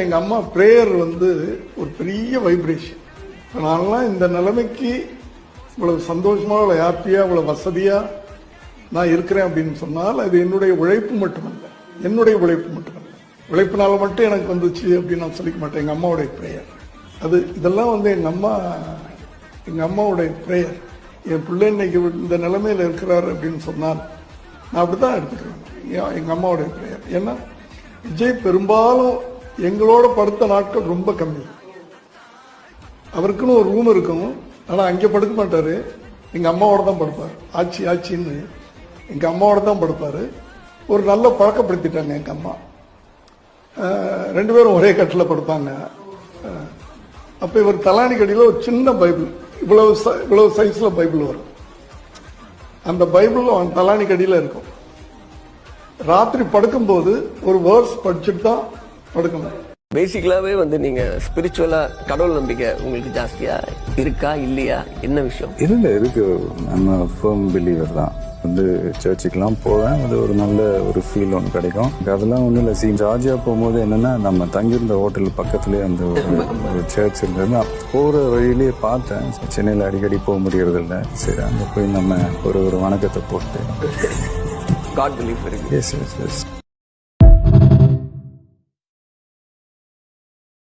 எங்கள் அம்மா ப்ரேயர் ஒரு பெரிய வைப்ரேஷன். நான்லாம் இந்த நிலைமைக்கு இவ்வளவு சந்தோஷமாக, இவ்வளோ ஹாப்பியாக, இவ்வளோ வசதியாக நான் இருக்கிறேன் அப்படின்னு சொன்னால் அது என்னுடைய உழைப்பு மட்டுமல்ல, என்னுடைய உழைப்பு மட்டுமல்ல. உழைப்பினால மட்டும் எனக்கு வந்துச்சு அப்படின்னு நான் சொல்லிக்க மாட்டேன். எங்கள் அம்மாவுடைய ப்ரேயர் இதெல்லாம் எங்கள் அம்மாவுடைய ப்ரேயர். என் பிள்ளை இன்னைக்கு இந்த நிலைமையில் இருக்கிறார் அப்படின்னு சொன்னால் நான் அப்படி தான் எடுத்துக்கிறேன். எங்கள் அம்மாவுடைய ப்ரேயர். ஏன்னா விஜய் பெரும்பாலும் எங்களோட படுத்த நாட்கள் ரொம்ப கம்மி. அவருக்குன்னு ஒரு ரூம் இருக்கும், ஆனால் அங்கே படுக்க மாட்டார். எங்கள் அம்மாவோட தான் படுப்பார். ஆச்சின்னு எங்கள் அம்மாவோட தான் படுப்பார். ஒரு நல்ல பழக்கப்படுத்திட்டாங்க எங்கள் அம்மா. 2 பேரும் ஒரே கட்டில் படுப்பாங்க. அப்போ இவர் தலானி கடியில் ஒரு சின்ன பைபிள், இவ்வளவு சைஸில் பைபிள் வரும். அந்த பைபிள் அவன் தலானி கடியில் இருக்கும். ராத்திரி படுக்கும்போது ஒரு வேர்ஸ் படிச்சுட்டு தான் படுக்கணும். பேசிக்கலாவே நீங்க ஸ்பிரிச்சுவலா கடவுள் நம்பிக்கை உங்களுக்கு ஜாஸ்தியா இருக்கா இல்லையா, என்ன விஷயம்? இருக்கு. நம்ம ஃபர்ம் பிலீவர் தான். சர்ச்சுக்கெல்லாம் போவேன். அது ஒரு நல்ல ஒரு ஃபீல் ஒன்று கிடைக்கும். அதெல்லாம் ஒன்றும் இல்லை. ஜார்ஜியா போகும்போது என்னன்னா, நம்ம தங்கியிருந்த ஹோட்டல் பக்கத்துலேயே அந்த ஒரு சர்ச் இருந்தது. போகிற வழியிலேயே பார்த்தேன். சென்னையில் அடிக்கடி போக முடியறது இல்லை. சரி, அங்கே போய் நம்ம ஒரு வணக்கத்தை போட்டு God belief இருக்கு. எஸ்.